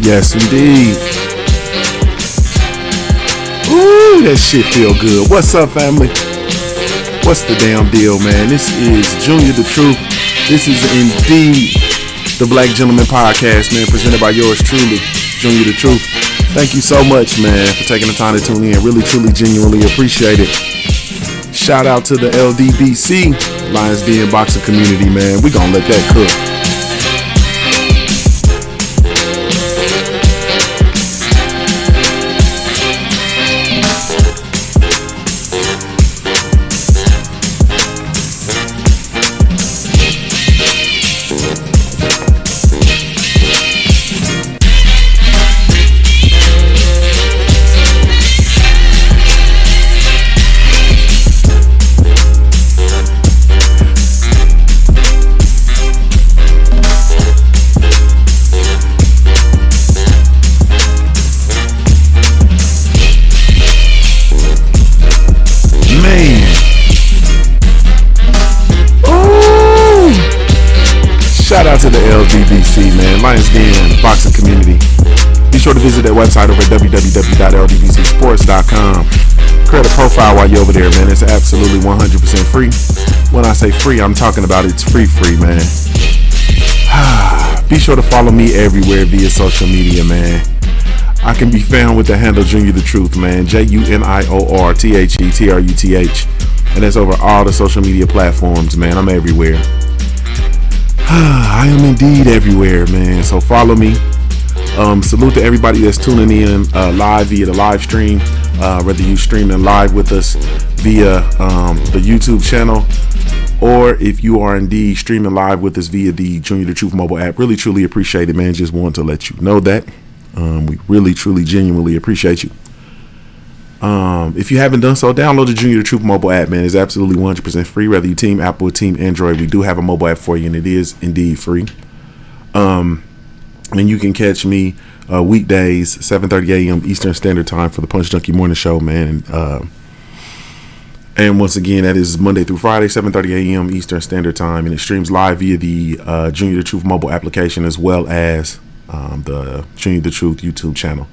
Yes, indeed. Ooh, that shit feel good. What's up, family? What's the damn deal, man? This is JuniorTheTruth. This is indeed the Black Gentleman Podcast, man, presented by yours truly, JuniorTheTruth. Thank you so much, man, for taking the time to tune in. Really, truly, genuinely appreciate it. Shout out to the LDBC, Lions Den boxing community, man. We gonna let that cook. Shout out to the LDBC, man, Lions Den boxing community. Be sure to visit that website over at www.ldbcsports.com. Create a profile while you're over there, man. It's absolutely 100% free. When I say free, I'm talking about it's free, man. Be sure to follow me everywhere via social media, man. I can be found with the handle JuniorTheTruth, man. JuniorTheTruth. And that's over all the social media platforms, man. I'm everywhere. I am indeed everywhere, man. So follow me. Salute to everybody that's tuning in live via the live stream, whether you streaming live with us via the YouTube channel, or if you are indeed streaming live with us via the JuniorTheTruth mobile app. Really, truly appreciate it, man. Just want to let you know that. We really, truly, genuinely appreciate you. If you haven't done so, download the JuniorTheTruth mobile app, man. It's absolutely 100% free, whether you team Apple or team Android. We do have a mobile app for you, and it is indeed free. And you can catch me weekdays, 7:30 a.m. Eastern Standard Time for the Punch Junkie Morning Show, man. And once again, that is Monday through Friday, 7:30 a.m. Eastern Standard Time, and it streams live via the JuniorTheTruth mobile application, as well as the JuniorTheTruth YouTube channel.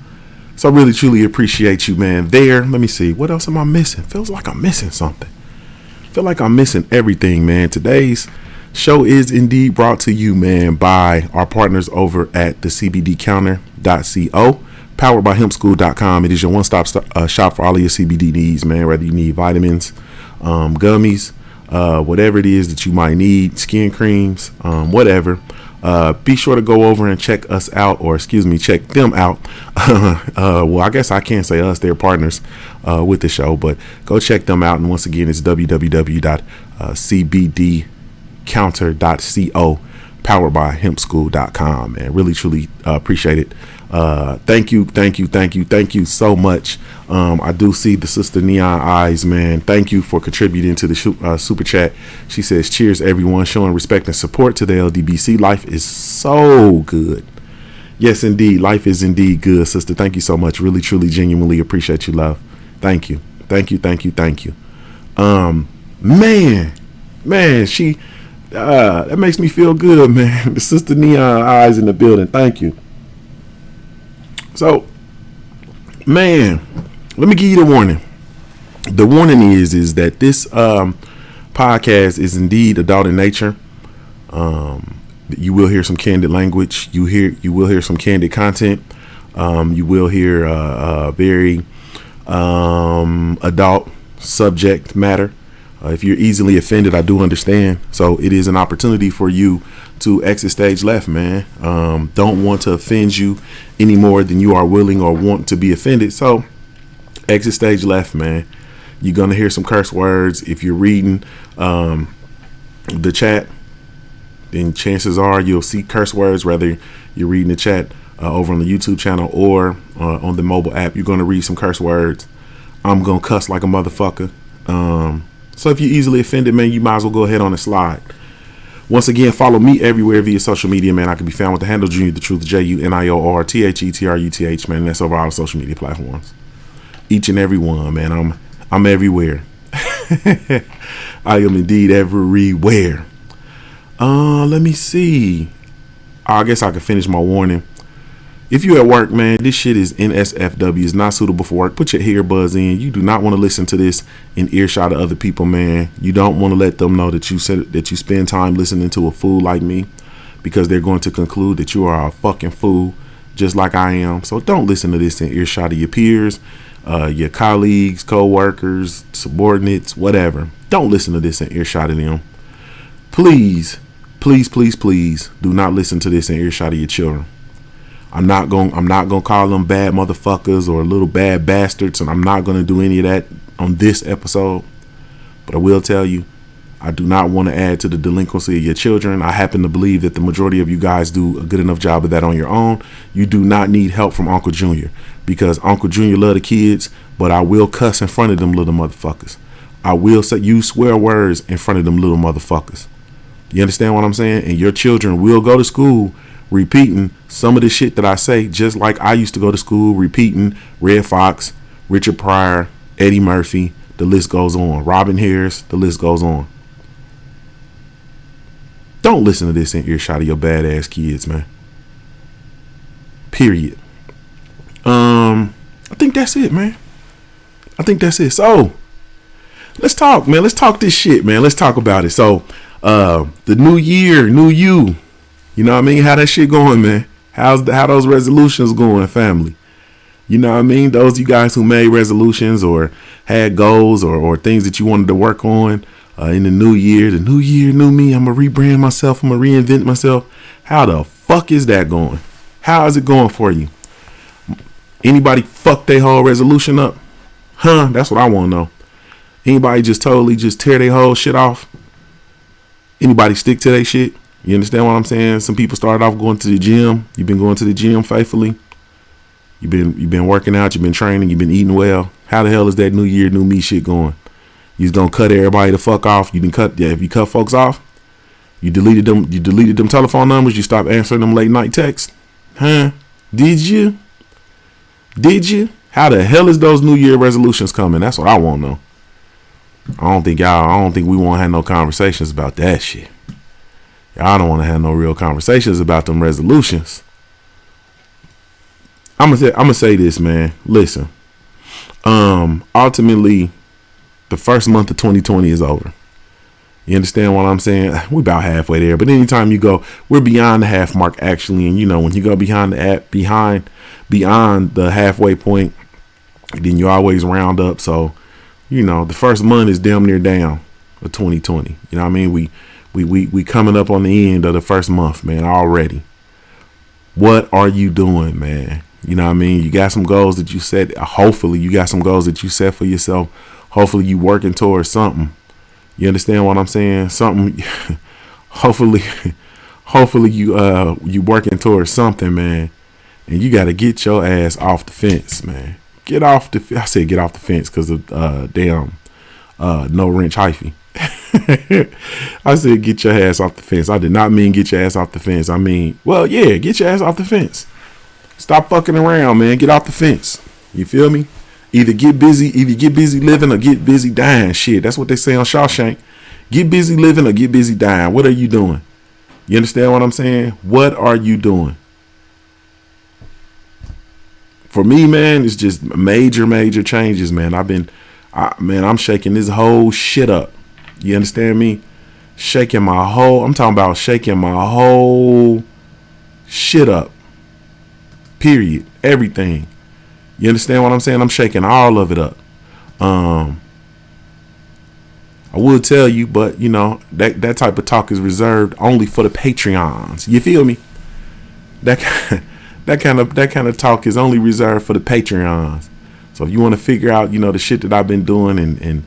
So I really, truly appreciate you, man. There, let me see. What else am I missing? Feels like I'm missing something. Feel like I'm missing everything, man. Today's show is indeed brought to you, man, by our partners over at the CBDcounter.co, powered by hempschool.com. It is your one-stop shop for all of your CBD needs, man. Whether you need vitamins, gummies, whatever it is that you might need, skin creams, whatever. Be sure to go over and check us out, or check them out. Well, I guess I can't say us, they're partners with the show, but go check them out. And once again, it's www.cbdcounter.co, powered by hempschool.com, man. Really, truly appreciate it. Thank you so much. I do see the sister Neon Eyes, man. Thank you for contributing to the super chat. She says, cheers everyone, showing respect and support to the LDBC. Life is so good. Yes, indeed. Life is indeed good, sister. Thank you so much. Really, truly, genuinely appreciate you, love. Thank you. Man, she, that makes me feel good, man. The sister Neon Eyes in the building. Thank you. So, man, let me give you the warning. The warning is that this podcast is indeed adult in nature. You will hear some candid language. You will hear some candid content. You will hear very adult subject matter. If you're easily offended, I do understand. So it is an opportunity for you to exit stage left, man. Don't want to offend you any more than you are willing or want to be offended. So exit stage left, man. You're going to hear some curse words. If you're reading the chat, then chances are you'll see curse words, whether you're reading the chat over on the YouTube channel or on the mobile app. You're going to read some curse words. I'm going to cuss like a motherfucker. So if you're easily offended, man, you might as well go ahead on and slide. Once again, follow me everywhere via social media, man. I can be found with the handle JuniorTheTruth, JuniorTheTruth, man. That's over all the social media platforms. Each and every one, man. I'm everywhere. I am indeed everywhere. Let me see. I guess I can finish my warning. If you at work, man, this shit is NSFW. It's not suitable for work. Put your earbuds in. You do not want to listen to this in earshot of other people, man. You don't want to let them know that you said that you spend time listening to a fool like me, because they're going to conclude that you are a fucking fool, just like I am. So don't listen to this in earshot of your peers, your colleagues, co-workers, subordinates, whatever. Don't listen to this in earshot of them. Please, please, please, please do not listen to this in earshot of your children. I'm not gonna call them bad motherfuckers or little bad bastards, and I'm not gonna do any of that on this episode. But I will tell you, I do not want to add to the delinquency of your children. I happen to believe that the majority of you guys do a good enough job of that on your own. You do not need help from Uncle Junior, because Uncle Junior love the kids, but I will cuss in front of them little motherfuckers. I will use swear words in front of them little motherfuckers. You understand what I'm saying? And your children will go to school repeating some of the shit that I say, just like I used to go to school repeating Red Fox, Richard Pryor, Eddie Murphy, the list goes on, Robin Harris, the list goes on. Don't listen to this in earshot of your badass kids, man. Period. I think that's it, man. I think that's it. So let's talk, man. Let's talk this shit, man. Let's talk about it. So the new year, new you. You know what I mean? How that shit going, man? How those resolutions going, family? You know what I mean? Those of you guys who made resolutions or had goals or things that you wanted to work on in the new year, new me. I'm going to rebrand myself. I'm going to reinvent myself. How the fuck is that going? How is it going for you? Anybody fuck their whole resolution up? Huh? That's what I want to know. Anybody just totally just tear their whole shit off? Anybody stick to their shit? You understand what I'm saying? Some people started off going to the gym. You've been going to the gym faithfully. You've been working out. You've been training. You've been eating well. How the hell is that new year, new me shit going? You just gonna cut everybody the fuck off? You if you cut folks off, you deleted them telephone numbers. You stopped answering them late night texts. Huh? Did you? How the hell is those new year resolutions coming? That's what I want to know. I don't think we want to have no conversations about that shit. Y'all don't want to have no real conversations about them resolutions. I'm gonna say this, man. Listen. Ultimately, the first month of 2020 is over. You understand what I'm saying? We're about halfway there. But anytime you go, we're beyond the half mark actually. And you know, when you go beyond the halfway point, then you always round up. So, you know, the first month is damn near down of 2020. You know what I mean? We coming up on the end of the first month, man, already. What are you doing, man? You know what I mean? You got some goals that you set. Hopefully you got some goals that you set for yourself. Hopefully you working towards something. You understand what I'm saying? Something. Hopefully you working towards something, man. And you got to get your ass off the fence, man. I said get off the fence because of no wrench hyphy. I said get your ass off the fence. I did not mean get your ass off the fence. I mean, well, yeah, get your ass off the fence. Stop fucking around, man. Get off the fence. You feel me? Either get busy living or get busy dying. Shit, that's what they say on Shawshank. Get busy living or get busy dying. What are you doing? You understand what I'm saying? What are you doing? For me, man, it's just major changes, man. I'm shaking this whole shit up. You understand me? I'm talking about shaking my whole shit up. Period. Everything. You understand what I'm saying? I'm shaking all of it up. I would tell you, but you know, that type of talk is reserved only for the Patreons. You feel me? That kind of talk is only reserved for the Patreons. So if you want to figure out, you know, the shit that I've been doing and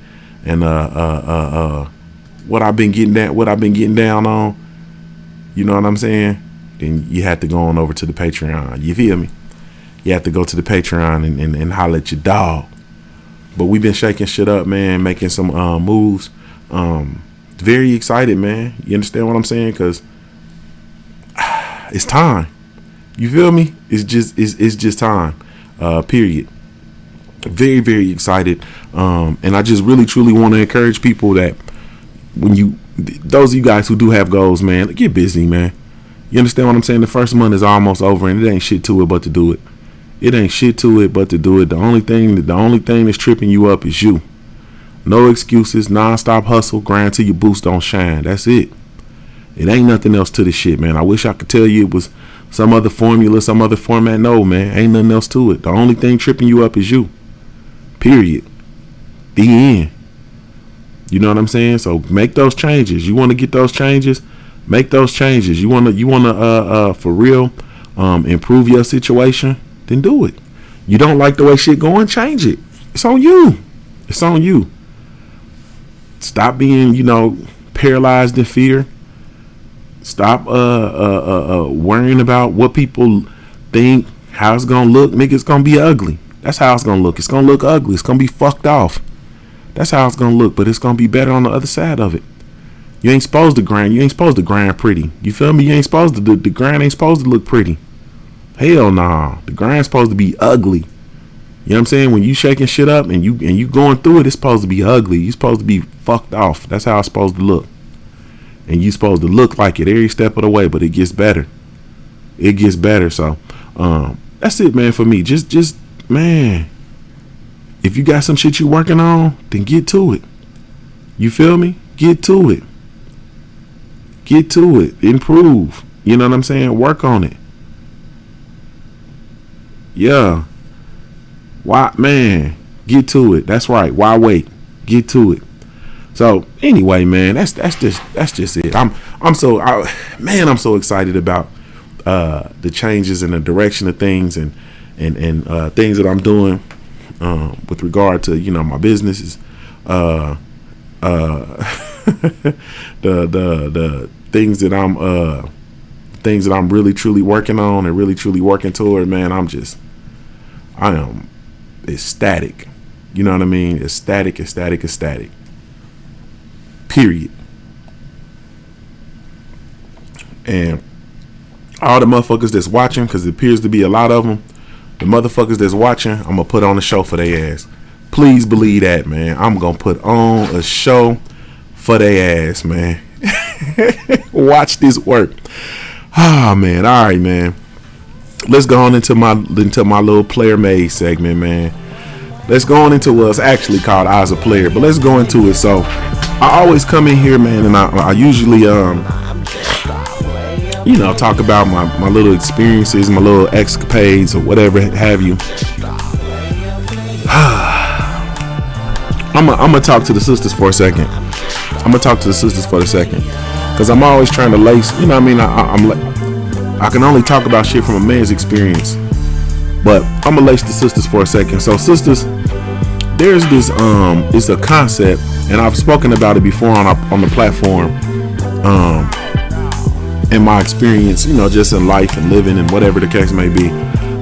what I've been getting down on, you know what I'm saying? Then you have to go on over to the Patreon. You feel me? You have to go to the Patreon and holler at your dog. But we've been shaking shit up, man, making some moves. Very excited, man. You understand what I'm saying? Because it's time. You feel me? It's just time. Period. Very, very excited. And I just really, truly want to encourage people that those of you guys who do have goals, man, get busy, man. You understand what I'm saying? The first month is almost over, and it ain't shit to it but to do it. It ain't shit to it but to do it. The only thing that's tripping you up is you. No excuses, non-stop hustle, grind till your boots don't shine. That's it. It ain't nothing else to this shit, man. I wish I could tell you it was some other formula, some other format. No, man, ain't nothing else to it. The only thing tripping you up is you. Period. The end. You know what I'm saying? So make those changes. You want to get those changes? Make those changes. You want to for real improve your situation? Then do it. You don't like the way shit going? Change it. It's on you. It's on you. Stop being, paralyzed in fear. Stop worrying about what people think, how it's gonna look. Nigga, it's gonna be ugly. That's how it's gonna look. It's gonna look ugly. It's gonna be fucked off. That's how it's gonna look, but it's gonna be better on the other side of it. You ain't supposed to grind. You ain't supposed to grind pretty. You feel me? You ain't supposed to. The grind ain't supposed to look pretty. Hell nah. The grind's supposed to be ugly. You know what I'm saying? When you shaking shit up and you going through it, it's supposed to be ugly. You supposed to be fucked off. That's how it's supposed to look. And you supposed to look like it every step of the way, but it gets better. It gets better. So that's it, man, for me. Just man, if you got some shit you working on, then get to it. You feel me? Get to it. Get to it. Improve. You know what I'm saying? Work on it. Yeah. Why, man? Get to it. That's right. Why wait? Get to it. So anyway, man, that's just it. I'm so excited about the changes and the direction of things and things that I'm doing with regard to my businesses, the things that I'm really truly working on and really truly working toward. Man, I am ecstatic. You know what I mean? Ecstatic. Period. And all the motherfuckers that's watching, because it appears to be a lot of them, the motherfuckers that's watching, I'm gonna put on a show for their ass. Please believe that, man. I'm gonna put on a show for their ass, man. Watch this work. Ah, man. All right, man. Let's go on into my little player made segment, man. Let's go on into what's actually called Eyes a Player, but let's go into it. So I always come in here, man, and I usually talk about my little experiences, my little escapades or whatever have you. I'm gonna talk to the sisters for a second. Because I'm always trying to lace, you know what I mean? I can only talk about shit from a man's experience, but I'm gonna lace the sisters for a second. So sisters, there's this it's a concept, and I've spoken about it before on the platform, in my experience, just in life and living and whatever the case may be.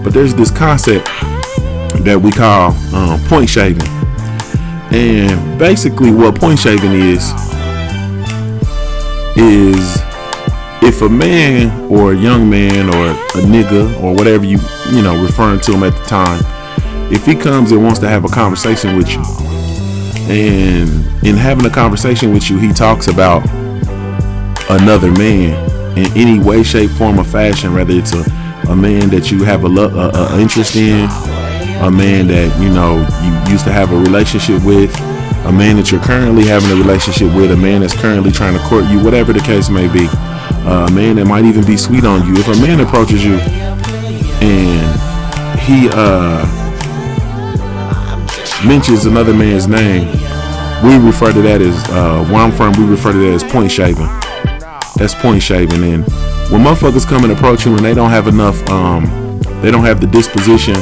But there's this concept that we call point shaving, and basically what point shaving is if a man or a young man or a nigga or whatever you referring to him at the time, if he comes and wants to have a conversation with you, and in having a conversation with you, he talks about another man in any way, shape, form, or fashion, whether it's a man that you have a interest in, a man that you used to have a relationship with, a man that you're currently having a relationship with, a man that's currently trying to court you, whatever the case may be, a man that might even be sweet on you. If a man approaches you and he mentions another man's name, we refer to that as where I'm from, we refer to that as point shaving. That's point shaving. And when motherfuckers come and approach you and they don't have enough, they don't have the disposition,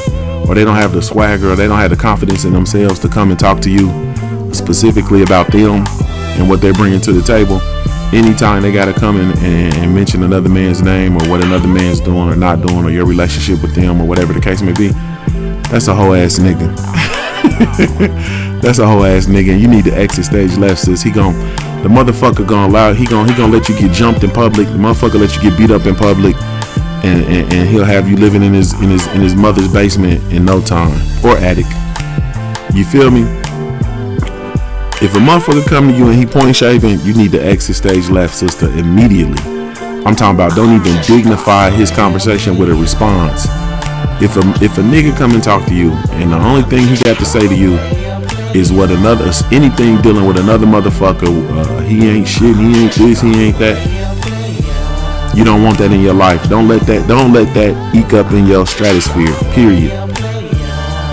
or they don't have the swagger, or they don't have the confidence in themselves to come and talk to you specifically about them and what they're bringing to the table, anytime they gotta come in and mention another man's name or what another man's doing or not doing, or your relationship with them or whatever the case may be, that's a whole ass nigga. That's a whole ass nigga, and you need to exit stage left, sis. The motherfucker gonna allow, he gonna let you get jumped in public. The motherfucker let you get beat up in public, and he'll have you living in his mother's basement in no time, or attic. You feel me? If a motherfucker come to you and he point shaving, you need to exit stage left, sister, immediately. I'm talking about don't even dignify his conversation with a response. If a nigga come and talk to you and the only thing he got to say to you is what anything dealing with another motherfucker, he ain't shit, he ain't this, he ain't that. You don't want that in your life. Don't let that eke up in your stratosphere. Period.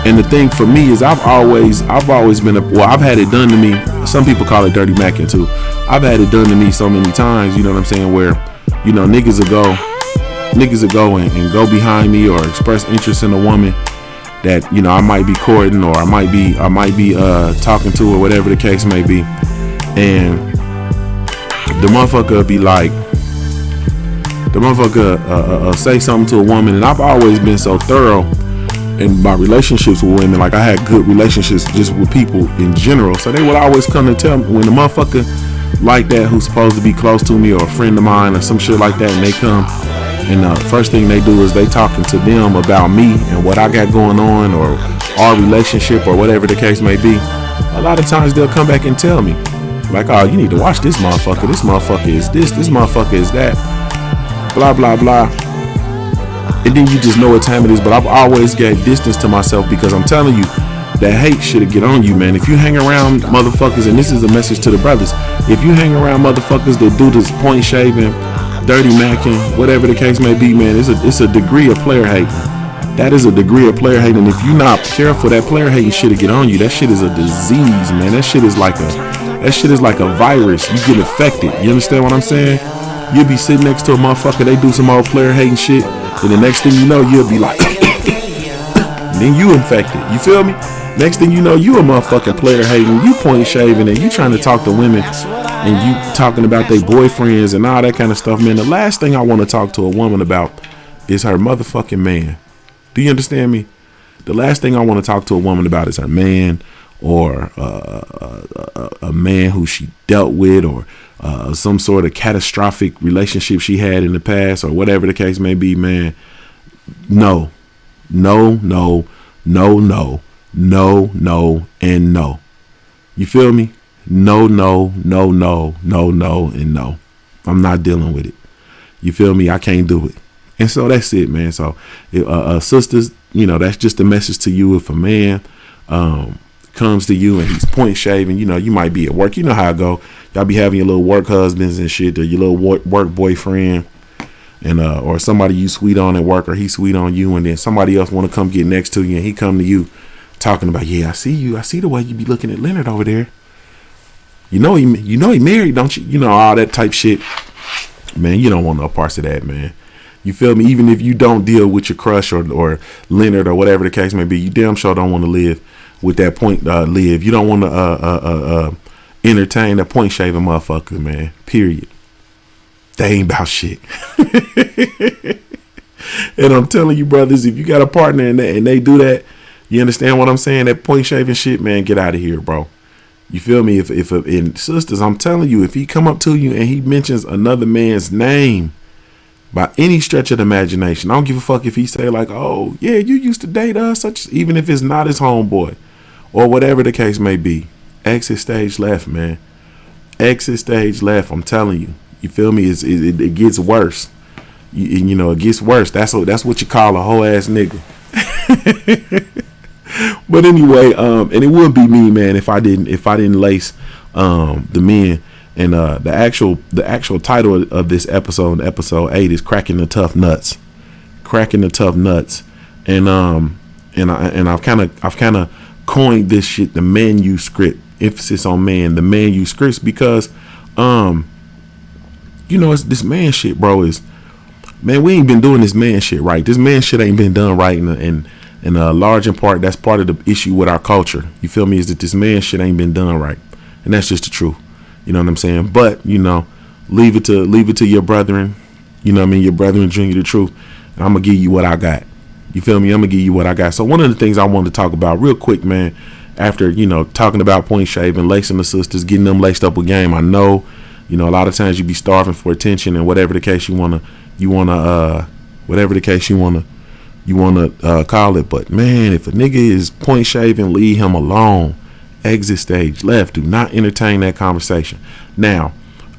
And the thing for me is I've always been I've had it done to me. Some people call it dirty macking too. I've had it done to me so many times, you know what I'm saying, where, you know, niggas will go and go behind me or express interest in a woman that, you know, I might be courting or I might be talking to or whatever the case may be. And the motherfucker be like, say something to a woman, and I've always been so thorough in my relationships with women. Like, I had good relationships just with people in general, so they would always come and tell me when the motherfucker like that who's supposed to be close to me or a friend of mine or some shit like that, and they come and the first thing they do is they talking to them about me and what I got going on or our relationship or whatever the case may be. A lot of times they'll come back and tell me like, oh, you need to watch this motherfucker is this motherfucker is that, blah blah blah. And then you just know what time it is. But I've always got distance to myself because I'm telling you, that hate should get on you, man. If you hang around motherfuckers, and this is a message to the brothers, if you hang around motherfuckers that do this point shaving, dirty macking, whatever the case may be, man, it's a degree of player hating. That is a degree of player hating. And if you're not careful, that player hating shit get on you. That shit is a disease, man. That shit is like a virus. You get infected. You understand what I'm saying? You'll be sitting next to a motherfucker, they do some old player hating shit, and the next thing you know, you'll be like, and then you infected. You feel me? Next thing you know, you a motherfucking player hating, you point shaving, and you trying to talk to women, and you talking about their boyfriends and all that kind of stuff, man. The last thing I want to talk to a woman about is her motherfucking man. Do you understand me? The last thing I want to talk to a woman about is her man, or a man who she dealt with, or some sort of catastrophic relationship she had in the past, or whatever the case may be, man. No, and no. You feel me? No, and no. I'm not dealing with it. You feel me? I can't do it. And so that's it, man. So sisters, you know, that's just a message to you. If a man comes to you and he's point shaving, you know, you might be at work. You know how I go. Y'all be having your little work husbands and shit, or your little work boyfriend, and or somebody you sweet on at work, or he sweet on you, and then somebody else want to come get next to you, and he come to you talking about, yeah, I see the way you be looking at Leonard over there. You know he married, don't you? You know, all that type shit. Man, you don't want no parts of that, man. You feel me? Even if you don't deal with your crush or Leonard or whatever the case may be, you damn sure don't want to live with that point. You don't want to entertain a point shaving motherfucker, man. Period. They ain't about shit. And I'm telling you, brothers, if you got a partner and they do that, you understand what I'm saying? That point shaving shit, man, get out of here, bro. You feel me? And sisters, I'm telling you, if he come up to you and he mentions another man's name by any stretch of the imagination, I don't give a fuck if he say like, oh yeah, you used to date us, such, even if it's not his homeboy or whatever the case may be. Exit stage left, man. Exit stage left. I'm telling you. You feel me? It gets worse. You know, it gets worse. That's what you call a whole ass nigga. But anyway, and it would be me, man, if I didn't lace the men. And the actual title of this episode 8 is Cracking the Tough Nuts. Cracking the Tough Nuts. And I've kind of coined this shit the manuscript. Emphasis on man, the manuscripts, because you know, it's this man shit, bro. Is, man, we ain't been doing this man shit right. This man shit ain't been done right, and in a large in part, that's part of the issue with our culture. You feel me? Is that this man shit ain't been done right, and that's just the truth. You know what I'm saying? But you know, leave it to your brethren. You know what I mean? Your brethren, Junior the Truth. And I'm gonna give you what I got. You feel me? I'm gonna give you what I got. So one of the things I wanted to talk about real quick, man, after, you know, talking about point shaving, lacing the sisters, getting them laced up with game. I know, you know, a lot of times you be starving for attention and whatever the case you wanna call it. But man, if a nigga is point shaving, leave him alone. Exit stage left. Do not entertain that conversation. Now,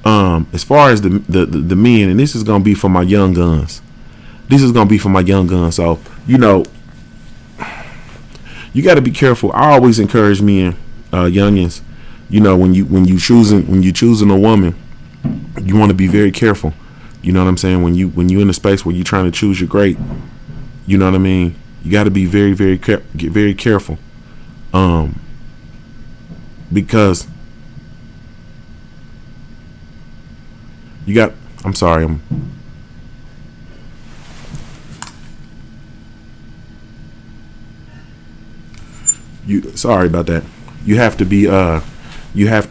As far as the men, and this is gonna be for my young guns. So you got to be careful. I always encourage men, youngins. When you choosing a woman, you want to be very careful. You know what I'm saying? When you in a space where you're trying to choose your great, you know what I mean. You got to be very very careful, because you got. I'm sorry. Sorry about that. You have to be. You have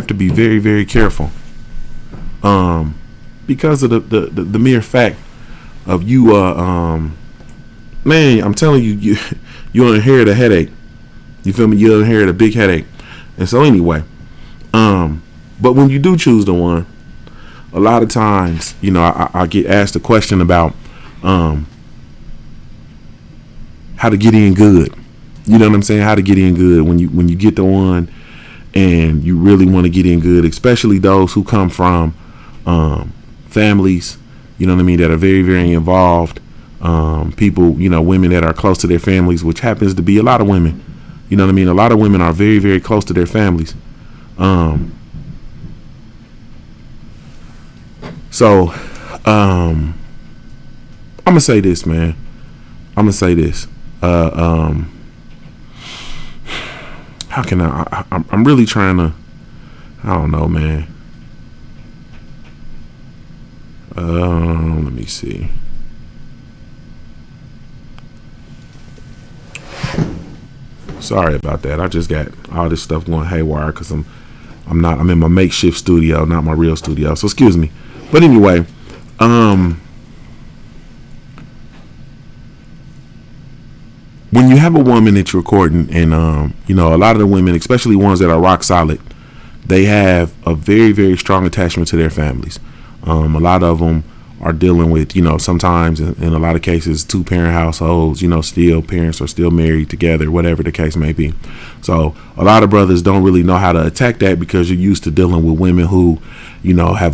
to be very very careful. Because of the mere fact of you. Man, I'm telling you, you'll inherit a headache. You feel me? You'll inherit a big headache. And so anyway, but when you do choose the one, a lot of times, I get asked a question about how to get in good. You know what I'm saying? How to get in good when you get the one and you really want to get in good, especially those who come from families, you know what I mean, that are very, very involved. People, women that are close to their families, which happens to be a lot of women. You know what I mean? A lot of women are very, very close to their families. So I'm gonna say this, man. How can I'm really trying to, I don't know, man. Let me see. Sorry about that. I just got all this stuff going haywire because I'm in my makeshift studio, not my real studio. So excuse me. But anyway, when you have a woman that you're courting, and a lot of the women, especially ones that are rock solid, they have a very, very strong attachment to their families. A lot of them are dealing with, sometimes in a lot of cases, 2-parent households, still parents are still married together, whatever the case may be. So a lot of brothers don't really know how to attack that because you're used to dealing with women who, have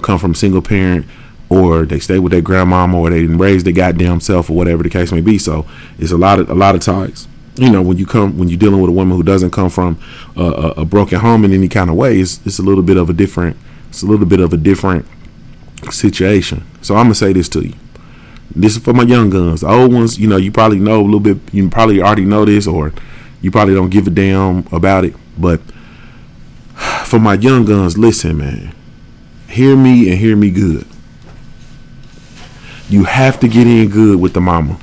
come from single parent, or they stay with their grandmama, or they didn't raise their goddamn self, or whatever the case may be. So it's a lot of times, when you're dealing with a woman who doesn't come from a broken home in any kind of way, it's a little bit of a different situation. So I'm gonna say this to you. This is for my young guns. The old ones, you probably know a little bit. You probably already know this, or you probably don't give a damn about it. But for my young guns, listen, man. Hear me and hear me good. You have to get in good with the mama.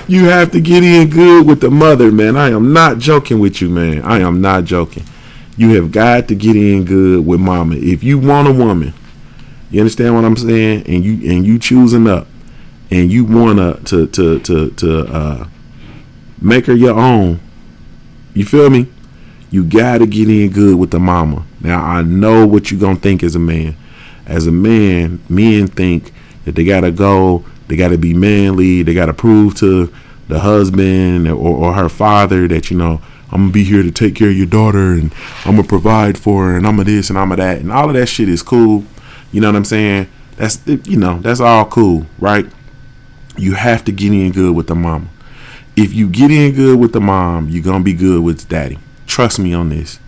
You have to get in good with the mother, man. I am not joking with you, man. I am not joking. You have got to get in good with mama. If you want a woman, you understand what I'm saying, and you choosing up, and you wanna to make her your own. You feel me? You gotta get in good with the mama. Now I know what you gonna think as a man. As a man, men think that they gotta go, they gotta be manly, they gotta prove to the husband or her father that I'm gonna be here to take care of your daughter, and I'm gonna provide for her, and I'm gonna this and I'm gonna that, and all of that shit is cool. You know what I'm saying? That's all cool, right? You have to get in good with the mama. If you get in good with the mom, you're gonna be good with daddy. Trust me on this.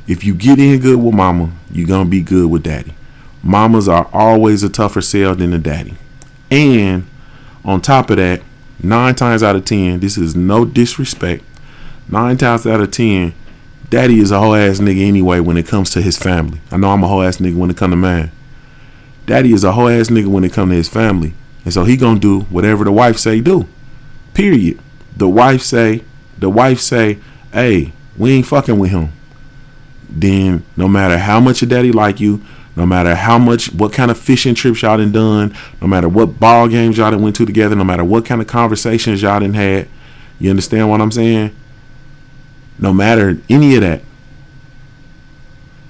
If you get in good with mama, you're gonna be good with daddy. Mamas are always a tougher sell than the daddy. And on top of that, 9 times out of 10, this is no disrespect, 9 times out of 10, daddy is a whole ass nigga anyway when it comes to his family. I know I'm a whole ass nigga when it come to mine. Daddy is a whole ass nigga when it come to his family. And so he gonna do whatever the wife say do. Period. The wife say, hey, we ain't fucking with him. Then no matter how much your daddy like you, no matter what kind of fishing trips y'all done, no matter what ball games y'all done went to together, no matter what kind of conversations y'all done had, you understand what I'm saying? No matter any of that,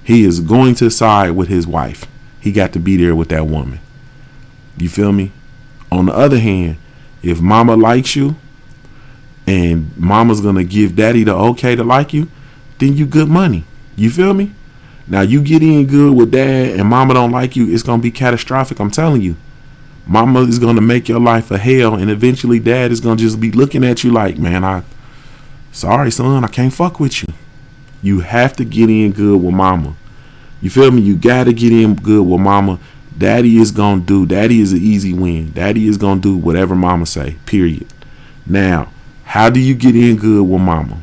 he is going to side with his wife. He got to be there with that woman. You feel me? On the other hand, if mama likes you, and mama's gonna give daddy the okay to like you, then you good money. You feel me? Now you get in good with dad and mama don't like you, it's gonna be catastrophic. I'm telling you. Mama is gonna make your life a hell, and eventually dad is gonna just be looking at you like, man, sorry son, I can't fuck with you. You have to get in good with mama. You feel me? You gotta get in good with mama. Daddy is an easy win. Daddy is gonna do whatever mama say, period. Now, how do you get in good with mama?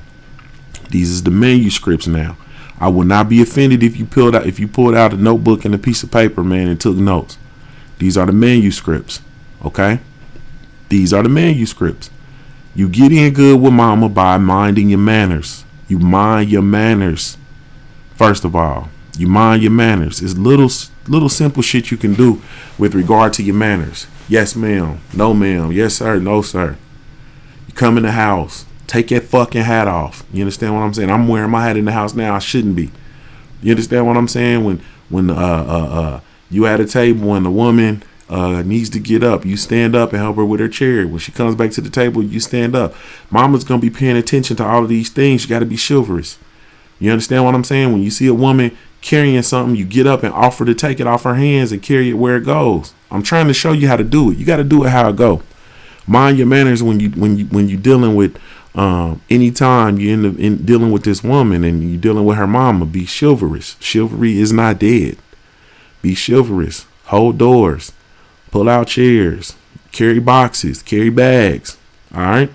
These is the manuscripts now. I would not be offended if you pulled out a notebook and a piece of paper, man, and took notes. These are the manuscripts, okay? These are the manuscripts. You get in good with mama by minding your manners. You mind your manners. First of all, you mind your manners. It's little simple shit you can do with regard to your manners. Yes, ma'am. No, ma'am. Yes, sir. No, sir. You come in the house. Take that fucking hat off. You understand what I'm saying? I'm wearing my hat in the house now. I shouldn't be. You understand what I'm saying? When you at a table and the woman needs to get up, you stand up and help her with her chair. When she comes back to the table, you stand up. Mama's gonna be paying attention to all of these things. You got to be chivalrous. You understand what I'm saying? When you see a woman carrying something, you get up and offer to take it off her hands and carry it where it goes. I'm trying to show you how to do it. You got to do it how it go. Mind your manners when you dealing with anytime you're in dealing with this woman and you're dealing with her mama. Be chivalrous. Chivalry is not dead. Be chivalrous. Hold doors. Pull out chairs. Carry boxes. Carry bags. All right.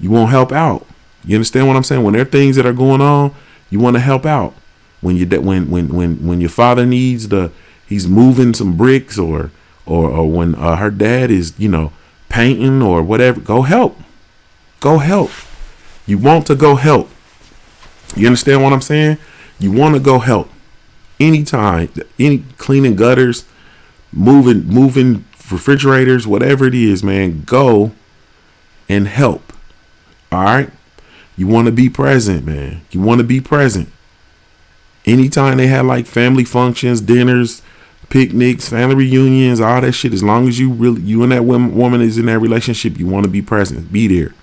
You won't help out. You understand what I'm saying? When there are things that are going on, you want to help out. When your father needs he's moving some bricks or when her dad is, painting or whatever, go help. Go help. You want to go help. You understand what I'm saying? You want to go help. Anytime, cleaning gutters, moving refrigerators, whatever it is, man, go and help. All right. You want to be present, man. You want to be present. Anytime they have like family functions, dinners, picnics, family reunions, all that shit, as long as you and that woman is in that relationship, you want to be present. Be there.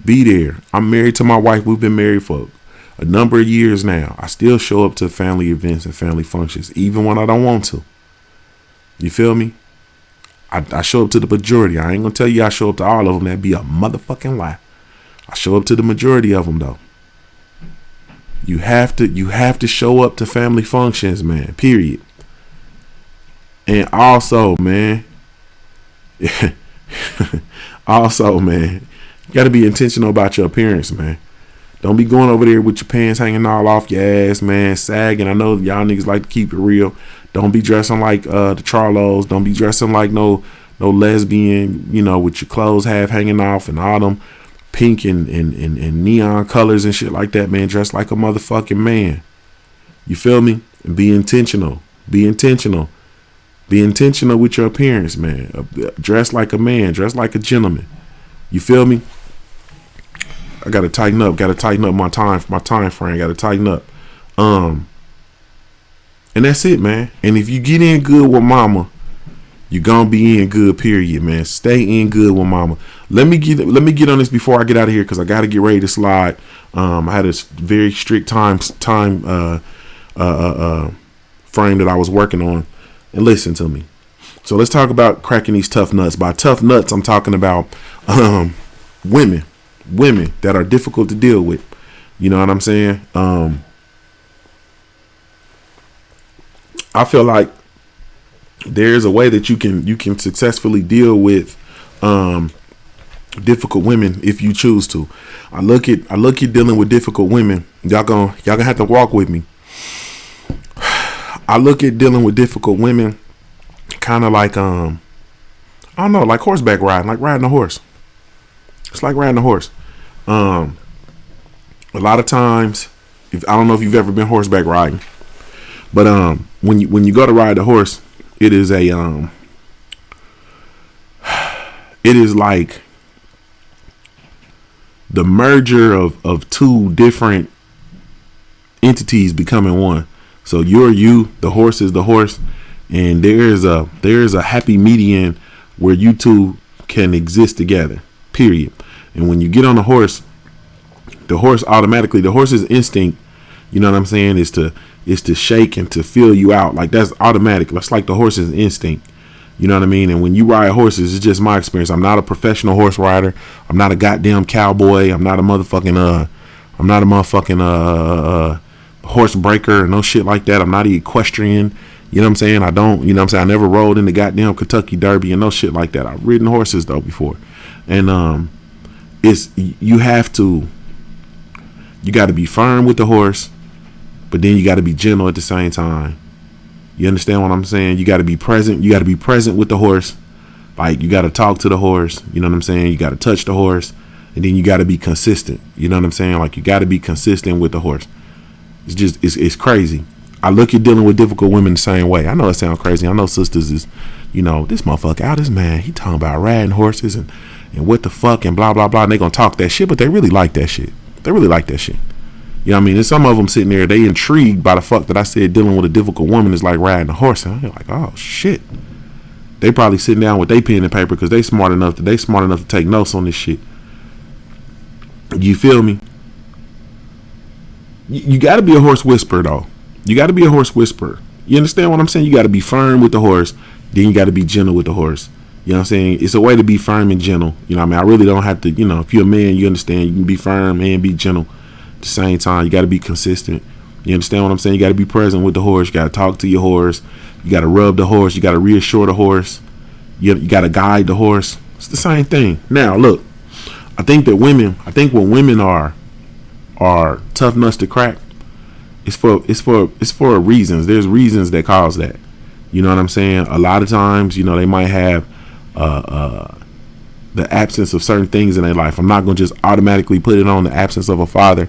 Be there. I'm married to my wife. We've been married for a number of years now. I still show up to family events and family functions, even when I don't want to. You feel me? I show up to the majority. I ain't gonna tell you I show up to all of them. That'd be a motherfucking lie. I show up to the majority of them though. You have to show up to family functions, man. Period. And also, man, you got to be intentional about your appearance, man. Don't be going over there with your pants hanging all off your ass, man, sagging. I know y'all niggas like to keep it real. Don't be dressing like the TRILLs. Don't be dressing like no lesbian, with your clothes half hanging off and all them pink and neon colors and shit like that, man. Dress like a motherfucking man. You feel me? And be intentional. Be intentional. Be intentional with your appearance, man. Dress like a man. Dress like a gentleman. You feel me? I gotta tighten up. Gotta tighten up my time frame. Gotta tighten up. And that's it, man. And if you get in good with mama, you're gonna be in good, period, man. Stay in good with mama. Let me get on this before I get out of here, because I gotta get ready to slide. I had a very strict time frame that I was working on. And listen to me. So let's talk about cracking these tough nuts. By tough nuts, I'm talking about women that are difficult to deal with. You know what I'm saying? I feel like there's a way that you can successfully deal with difficult women if you choose to. I look at dealing with difficult women. Y'all gonna have to walk with me. I look at dealing with difficult women kind of like I don't know, like horseback riding, like riding a horse. It's like riding a horse. A lot of times, I don't know if you've ever been horseback riding, but when you go to ride the horse, it is like the merger of two different entities becoming one. So you're you, the horse is the horse, and there is a happy median where you two can exist together. Period. And when you get on the horse automatically, the horse's instinct, you know what I'm saying, is to shake and to feel you out. Like, that's automatic. That's like the horse's instinct. You know what I mean? And when you ride horses, it's just my experience. I'm not a professional horse rider. I'm not a goddamn cowboy. I'm not a motherfucking horse breaker or no shit like that. I'm not an equestrian. You know what I'm saying? I don't, you know what I'm saying? I never rode in the goddamn Kentucky Derby and no shit like that. I've ridden horses though before. And you got to be firm with the horse, but then you got to be gentle at the same time. You understand what I'm saying? You got to be present. You got to be present with the horse. Like, you got to talk to the horse. You know what I'm saying? You got to touch the horse. And then you got to be consistent. You know what I'm saying? Like, you got to be consistent with the horse. It's just, it's crazy. I look at dealing with difficult women the same way. I know it sounds crazy. I know sisters is, you know, this motherfucker out, this man, he talking about riding horses and what the fuck and blah, blah, blah. And they going to talk that shit, but they really like that shit. They really like that shit. You know what I mean? And some of them sitting there, they intrigued by the fuck that I said dealing with a difficult woman is like riding a horse. And I'm like, oh shit. They probably sitting down with their pen and paper because they smart enough to take notes on this shit. You feel me? You got to be a horse whisperer though. You got to be a horse whisperer. You understand what I'm saying? You got to be firm with the horse. Then you got to be gentle with the horse. You know what I'm saying? It's a way to be firm and gentle. You know what I mean? I really don't have to, you know, if you're a man, you understand you can be firm and be gentle. At the same time, you got to be consistent. You understand what I'm saying? You got to be present with the horse. You got to talk to your horse. You got to rub the horse. You got to reassure the horse. You got to guide the horse. It's the same thing. Now, look, I think when women are tough nuts to crack, it's for reasons. There's reasons that cause that. You know what I'm saying? A lot of times, you know, they might have the absence of certain things in their life. I'm not going to just automatically put it on the absence of a father,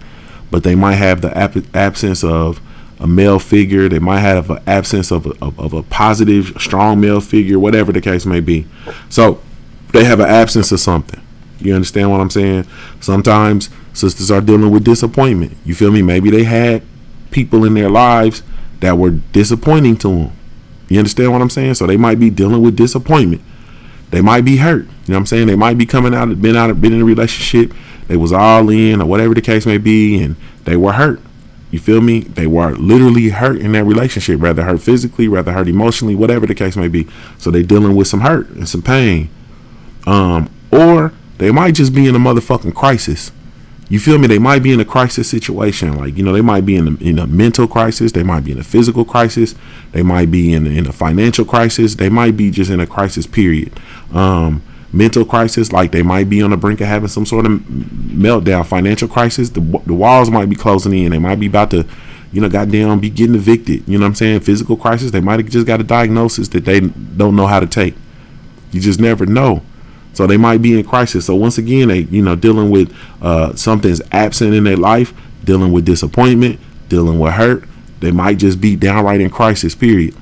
but they might have the absence of a male figure. They might have an absence of a positive, strong male figure, whatever the case may be. So they have an absence of something. You understand what I'm saying? Sometimes sisters are dealing with disappointment. You feel me? Maybe they had people in their lives that were disappointing to them. You understand what I'm saying? So they might be dealing with disappointment. They might be hurt. You know what I'm saying? They might be been in a relationship. They was all in or whatever the case may be, and they were hurt. You feel me? They were literally hurt in that relationship, rather hurt physically, rather hurt emotionally, whatever the case may be. So they dealing with some hurt and some pain. Or they might just be in a motherfucking crisis. You feel me? They might be in a crisis situation. Like, you know, they might be in a mental crisis. They might be in a physical crisis. They might be in a financial crisis. They might be just in a crisis, period. Mental crisis, like they might be on the brink of having some sort of meltdown. Financial crisis, the walls might be closing in. They might be about to, you know, goddamn be getting evicted. You know what I'm saying? Physical crisis, they might have just got a diagnosis that they don't know how to take. You just never know. So they might be in crisis. So once again, they, you know, dealing with something's absent in their life, dealing with disappointment, dealing with hurt. They might just be downright in crisis, period.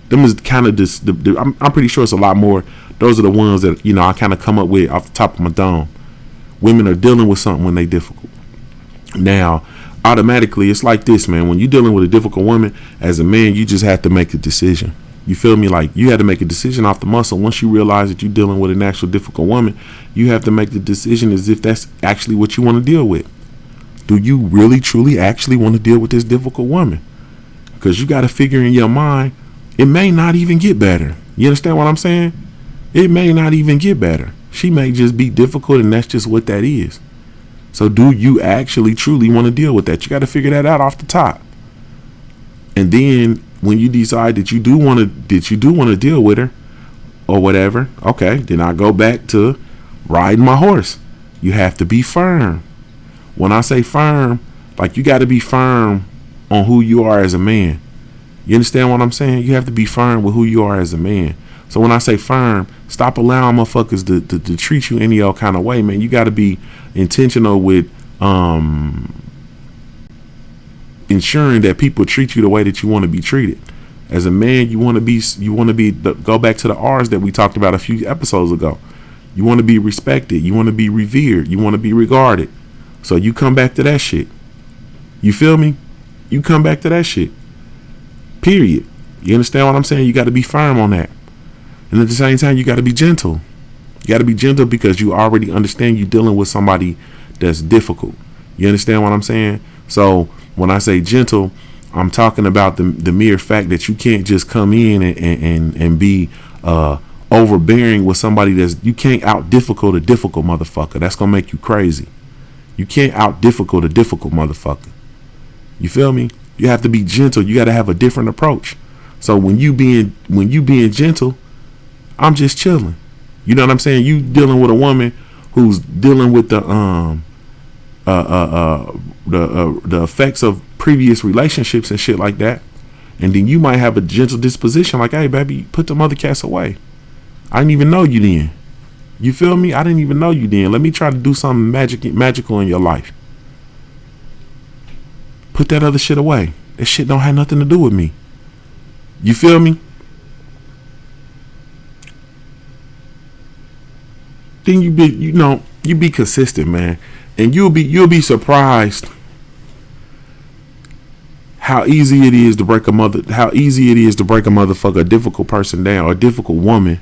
Them is kind of this. I'm pretty sure it's a lot more. Those are the ones that, you know, I kind of come up with off the top of my dome. Women are dealing with something when they difficult. Now, automatically, it's like this, man. When you're dealing with a difficult woman, as a man, you just have to make a decision. You feel me? Like, you had to make a decision off the muscle. Once you realize that you're dealing with an actual difficult woman, you have to make the decision as if that's actually what you want to deal with. Do you really, truly, actually want to deal with this difficult woman? Because you got to figure in your mind, it may not even get better. You understand what I'm saying? It may not even get better. She may just be difficult, and that's just what that is. So do you actually, truly want to deal with that? You got to figure that out off the top. And then when you decide that you do want to deal with her or whatever, okay, then I go back to riding my horse. You have to be firm. When I say firm, like, you got to be firm on who you are as a man. You understand what I'm saying? You have to be firm with who you are as a man. So when I say firm, stop allowing motherfuckers to treat you any old kind of way, man. You got to be intentional with ensuring that people treat you the way that you want to be treated. As a man, you want to be go back to the R's that we talked about a few episodes ago. You want to be respected. You want to be revered. You want to be regarded. So you come back to that shit. You feel me? You come back to that shit. Period. You understand what I'm saying? You got to be firm on that. And at the same time, you got to be gentle. You got to be gentle because you already understand you're dealing with somebody that's difficult. You understand what I'm saying? So when I say gentle, I'm talking about the mere fact that you can't just come in and be overbearing with somebody you can't out difficult a difficult motherfucker. That's gonna make you crazy. You can't out difficult a difficult motherfucker. You feel me? You have to be gentle. You got to have a different approach. So when you being gentle, I'm just chilling. You know what I'm saying? You dealing with a woman who's dealing with the effects of previous relationships and shit like that, and then you might have a gentle disposition, like, hey baby, put them other cats away. I didn't even know you then. You feel me? I didn't even know you then. Let me try to do something magical in your life. Put that other shit away. That shit don't have nothing to do with me. You feel me? Then you be consistent, man, and you'll be surprised how easy it is to break a motherfucker, a difficult person down, a difficult woman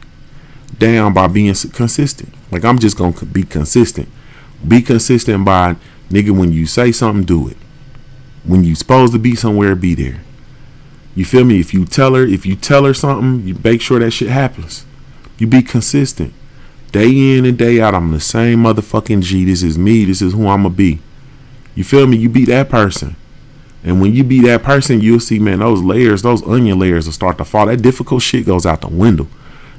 down by being consistent. Like, I'm just gonna be consistent. Be consistent by, nigga, when you say something, do it. When you supposed to be somewhere, be there. You feel me? If you tell her something, you make sure that shit happens. You be consistent. Day in and day out, I'm the same motherfucking G. This is me. This is who I'm gonna be. You feel me? You be that person. And when you be that person, you'll see, man, those onion layers will start to fall. That difficult shit goes out the window.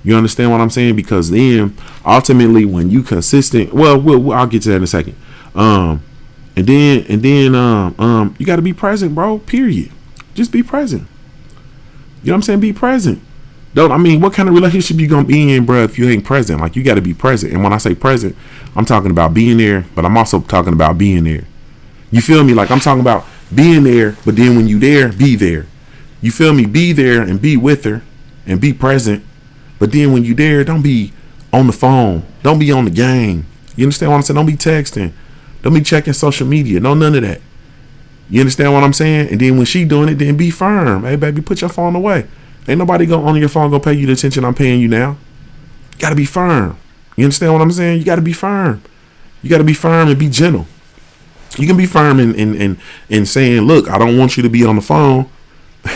You understand what I'm saying? Because then, ultimately, when you consistent, well, I'll get to that in a second. And then you got to be present, bro. Period. Just be present. You know what I'm saying? Be present. What kind of relationship you gonna be in, bro, if you ain't present? Like, you got to be present. And when I say present, I'm talking about being there, but I'm also talking about being there. You feel me? Like, I'm talking about being there, but then when you there, be there. You feel me? Be there and be with her and be present. But then when you there, don't be on the phone. Don't be on the game. You understand what I'm saying? Don't be texting. Don't be checking social media. No, none of that. You understand what I'm saying? And then when she doing it, then be firm. Hey, baby, put your phone away. Ain't nobody on your phone gonna pay you the attention I'm paying you now. You gotta be firm. You understand what I'm saying? You gotta be firm. You gotta be firm and be gentle. You can be firm in saying, look, I don't want you to be on the phone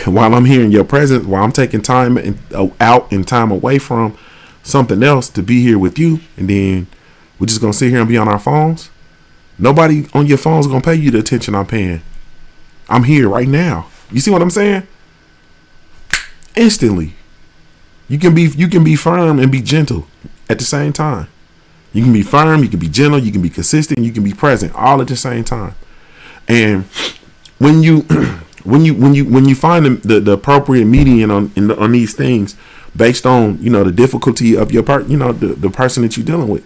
while I'm here in your presence, while I'm taking time out and time away from something else to be here with you. And then we're just gonna sit here and be on our phones. Nobody on your phone's gonna pay you the attention I'm paying. I'm here right now. You see what I'm saying? Instantly. You can be firm and be gentle at the same time. You can be firm, you can be gentle, you can be consistent, you can be present, all at the same time. And when you find the appropriate median on these things, based on the difficulty of your part, the person that you're dealing with,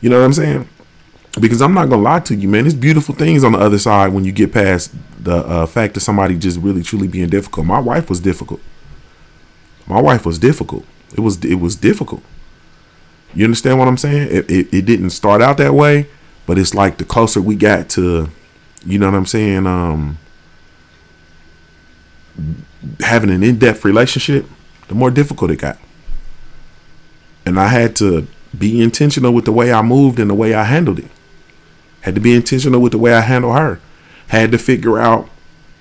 you know what I'm saying? Because I'm not gonna lie to you, man. There's beautiful things on the other side when you get past the fact of somebody just really truly being difficult. My wife was difficult. It was difficult. You understand what I'm saying? It didn't start out that way, but it's like the closer we got to, you know what I'm saying, having an in-depth relationship, the more difficult it got. And I had to be intentional with the way I moved and the way I handled it. Had to be intentional with the way I handle her. Had to figure out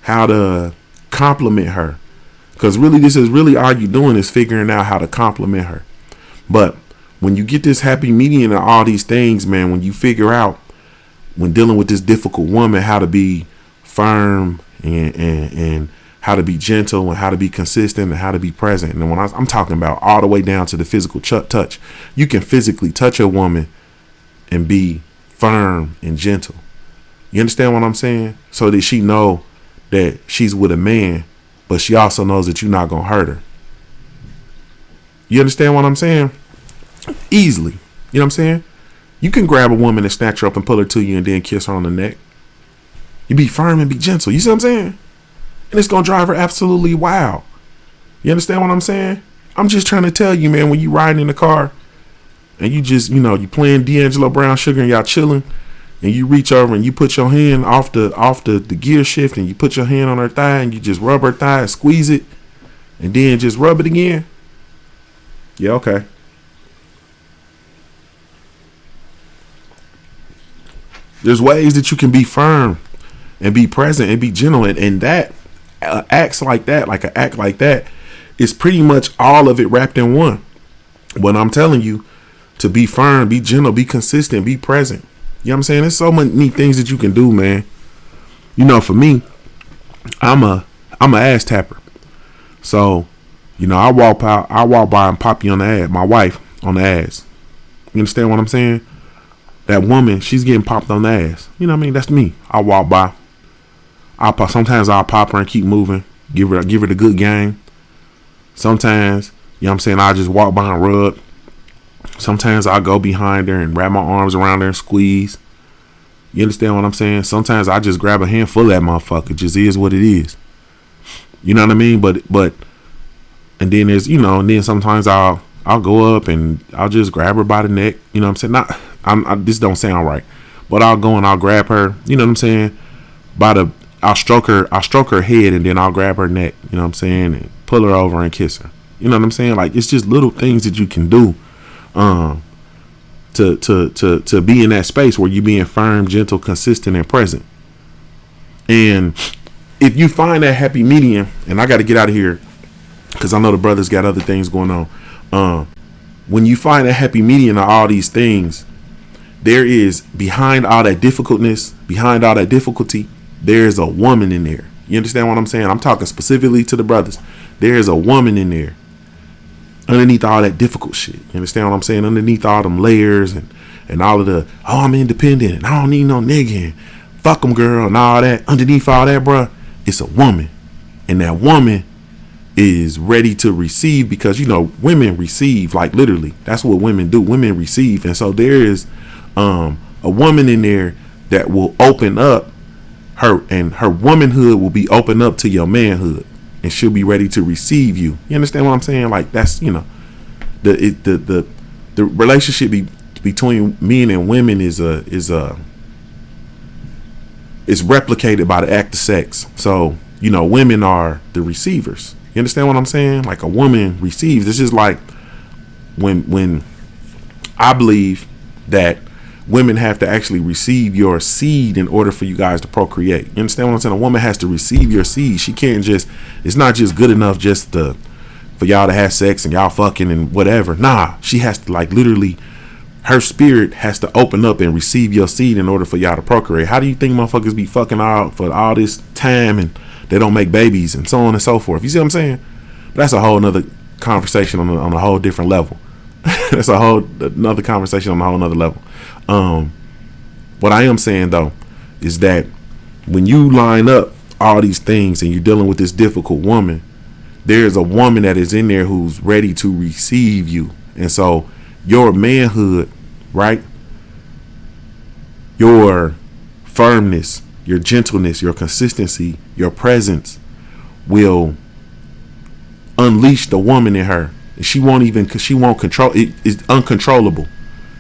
how to compliment her. Because really all you're doing is figuring out how to compliment her. But when you get this happy median and all these things, man, when you figure out, when dealing with this difficult woman, how to be firm and how to be gentle and how to be consistent and how to be present. And when I'm talking about all the way down to the physical touch, you can physically touch a woman and be firm and gentle. You understand what I'm saying? So that she know that she's with a man, but she also knows that you're not going to hurt her. You understand what I'm saying? Easily. You know what I'm saying? You can grab a woman and snatch her up and pull her to you and then kiss her on the neck. You be firm and be gentle. You see what I'm saying? And it's going to drive her absolutely wild. You understand what I'm saying? I'm just trying to tell you, man, when you riding in the car and you just, you playing D'Angelo Brown Sugar and y'all chilling, and you reach over and you put your hand off the gear shift and you put your hand on her thigh and you just rub her thigh and squeeze it and then just rub it again. Yeah, okay. There's ways that you can be firm and be present and be gentle, and that acts like that, like an act like that, is pretty much all of it wrapped in one. When I'm telling you to be firm, be gentle, be consistent, be present. You know what I'm saying? There's so many things that you can do, man. You know, for me, I'm a ass tapper. So, you know, I walk by and pop you on the ass, my wife on the ass. You understand what I'm saying? That woman, she's getting popped on the ass. You know what I mean? That's me. I walk by. Sometimes I'll pop her and keep moving. Give her the good game. Sometimes, you know what I'm saying, I'll just walk by and rub. Sometimes I'll go behind her and wrap my arms around her and squeeze. You understand what I'm saying? Sometimes I just grab a handful of that motherfucker. It just is what it is. You know what I mean? But and then there's, you know, and then sometimes I'll go up and I'll just grab her by the neck. You know what I'm saying? This don't sound right, but I'll go and I'll grab her. You know what I'm saying? I'll stroke her head, and then I'll grab her neck. You know what I'm saying? And pull her over and kiss her. You know what I'm saying? Like, it's just little things that you can do, to be in that space where you're being firm, gentle, consistent, and present. And if you find that happy medium, and I got to get out of here because I know the brothers got other things going on. When you find that happy medium of all these things, there is, behind all that difficultness, behind all that difficulty, there's a woman in there. You understand what I'm saying? I'm talking specifically to the brothers. There's a woman in there underneath all that difficult shit. You understand what I'm saying? Underneath all them layers and all of the, oh, I'm independent and I don't need no nigga and fuck them, girl, and all that. Underneath all that, bruh, it's a woman. And that woman is ready to receive, because, you know, women receive, like, literally. That's what women do. Women receive. And so there is a woman in there that will open up her, and her womanhood will be open up to your manhood, and she'll be ready to receive you. You understand what I'm saying? Like, that's, you know, the relationship between men and women is replicated by the act of sex. So, you know, women are the receivers. You understand what I'm saying? Like, a woman receives. This is like when I believe that women have to actually receive your seed in order for you guys to procreate. You understand what I'm saying? A woman has to receive your seed. She can't just, it's not just good enough just for y'all to have sex and y'all fucking and whatever. Nah, she has to, like, literally, her spirit has to open up and receive your seed in order for y'all to procreate. How do you think motherfuckers be fucking out for all this time and they don't make babies and so on and so forth? You see what I'm saying? That's a whole nother conversation on a whole different level. That's a whole another conversation on a whole nother level. What I am saying, though, is that when you line up all these things and you're dealing with this difficult woman, there's a woman that is in there who's ready to receive you. And so your manhood, right? Your firmness, your gentleness, your consistency, your presence will unleash the woman in her. She won't even, because she won't control it. It's uncontrollable.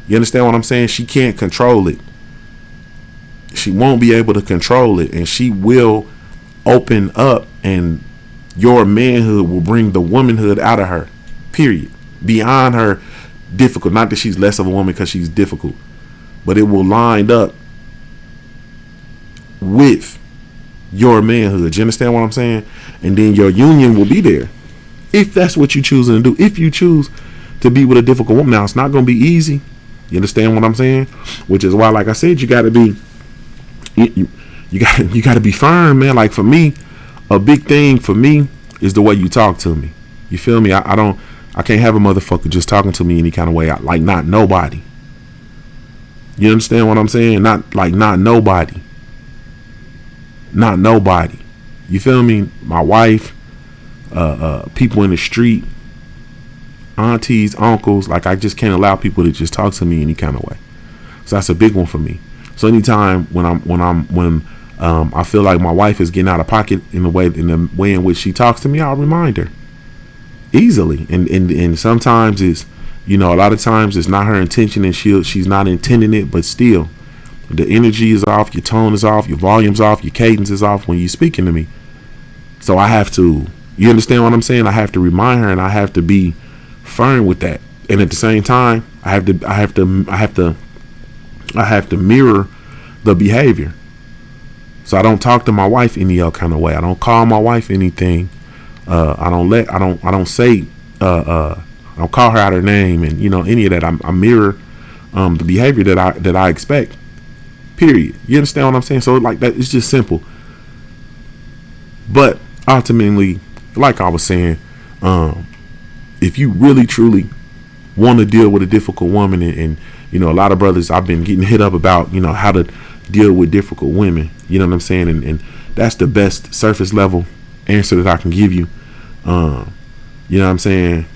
You understand what I'm saying? She can't control it. She won't be able to control it, and she will open up, and your manhood will bring the womanhood out of her, period. Beyond her difficult. Not that she's less of a woman because she's difficult, but it will line up with your manhood. You understand what I'm saying? And then your union will be there, if that's what you're choosing to do. If you choose to be with a difficult woman, now it's not going to be easy. You understand what I'm saying? Which is why, like I said, you got to be, you got to be firm, man. Like, for me, a big thing for me is the way you talk to me. You feel me? I can't have a motherfucker just talking to me any kind of way. Like, not nobody. You understand what I'm saying? Not nobody. Not nobody. You feel me? My wife, people in the street, aunties, uncles. Like, I just can't allow people to just talk to me any kind of way. So that's a big one for me. So anytime when I feel like my wife is getting out of pocket in the way in which she talks to me, I'll remind her easily. And sometimes it's, you know, a lot of times it's not her intention and she's not intending it, but still the energy is off, your tone is off, your volume's off, your cadence is off when you're speaking to me. So I have to, you understand what I'm saying? I have to remind her, and I have to be firm with that. And at the same time, I have to mirror the behavior. So I don't talk to my wife any other kind of way. I don't call my wife anything. I don't say I don't call her out her name, and any of that. I mirror the behavior that I expect. Period. You understand what I'm saying? So like that, it's just simple. But ultimately, like I was saying, if you really truly want to deal with a difficult woman, and a lot of brothers, I've been getting hit up about how to deal with difficult women. You know what I'm saying? And that's the best surface level answer that I can give you. You know what I'm saying?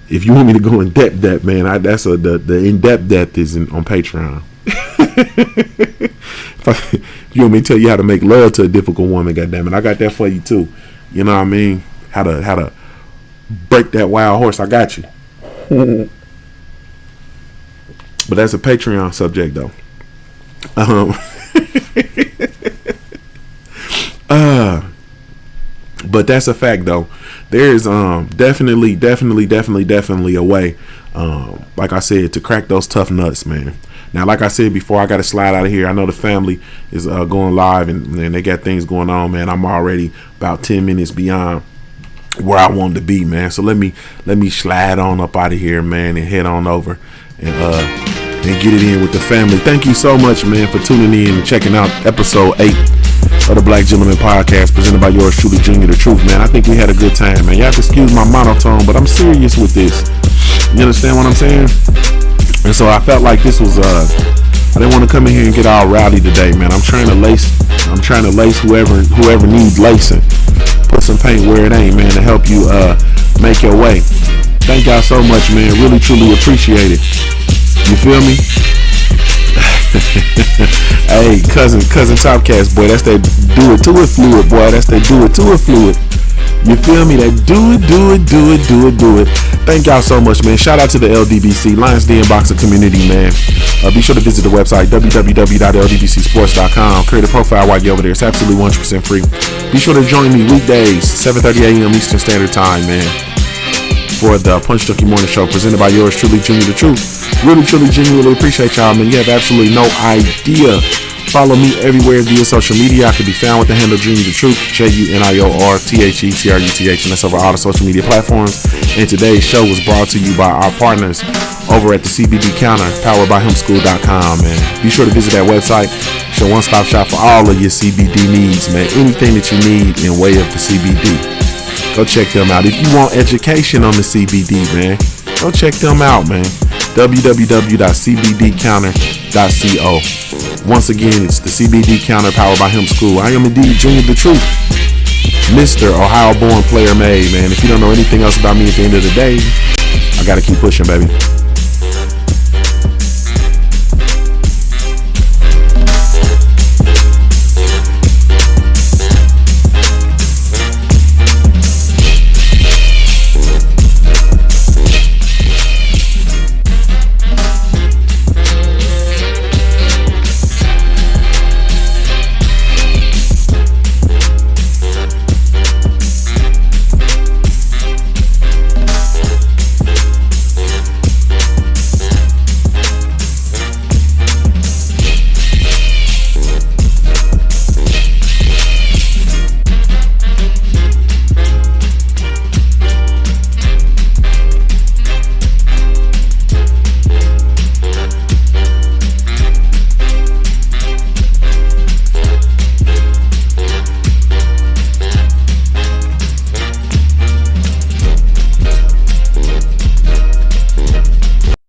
If you want me to go in depth, man, that's the in depth is on Patreon. If you want me to tell you how to make love to a difficult woman, goddammit, I got that for you too. You know what I mean? How to break that wild horse, I got you. But that's a Patreon subject though. But that's a fact though. There is definitely a way, like I said, to crack those tough nuts, man. Now, like I said before, I got to slide out of here. I know the family is going live, and they got things going on, man. I'm already about 10 minutes beyond where I wanted to be, man. So let me slide on up out of here, man, and head on over and get it in with the family. Thank you so much, man, for tuning in and checking out episode 8 of the Black Gentleman Podcast, presented by yours truly, Junior the Truth, man. I think we had a good time, man. You have to excuse my monotone, but I'm serious with this. You understand what I'm saying? And so I felt like this was I didn't want to come in here and get all rowdy today, man. I'm trying to lace whoever needs lacing. Put some paint where it ain't, man, to help you make your way. Thank y'all so much, man. Really truly appreciate it. You feel me? Hey, cousin Topcast, boy, that's that do it to it fluid, boy. That's that do it to it fluid. You feel me? That do it. Thank y'all so much, man. Shout out to the LDBC, Lions Den Boxer community, man. Be sure to visit the website, www.ldbcsports.com. Create a profile while you're over there. It's absolutely 100% free. Be sure to join me weekdays, 7:30 a.m. Eastern Standard Time, man, for the Punch Junkie Morning Show, presented by yours truly, Junior the Truth. Really, truly, genuinely appreciate y'all, man. You have absolutely no idea. Follow me everywhere via social media. I can be found with the handle Junior the Truth, JuniorTheTruth, and that's over all the social media platforms. And today's show was brought to you by our partners over at the CBD Counter, powered by hemschool.com, man. Be sure to visit that website. It's a one-stop shop for all of your CBD needs, man. Anything that you need in way of the CBD. Go check them out. If you want education on the CBD, man, go check them out, man. www.cbdcounter.co. Once again, it's the CBD Counter, powered by Hemp School. I am indeed Junior the Truth, Mr. Ohio born player made, man. If you don't know anything else about me at the end of the day, I gotta keep pushing, baby.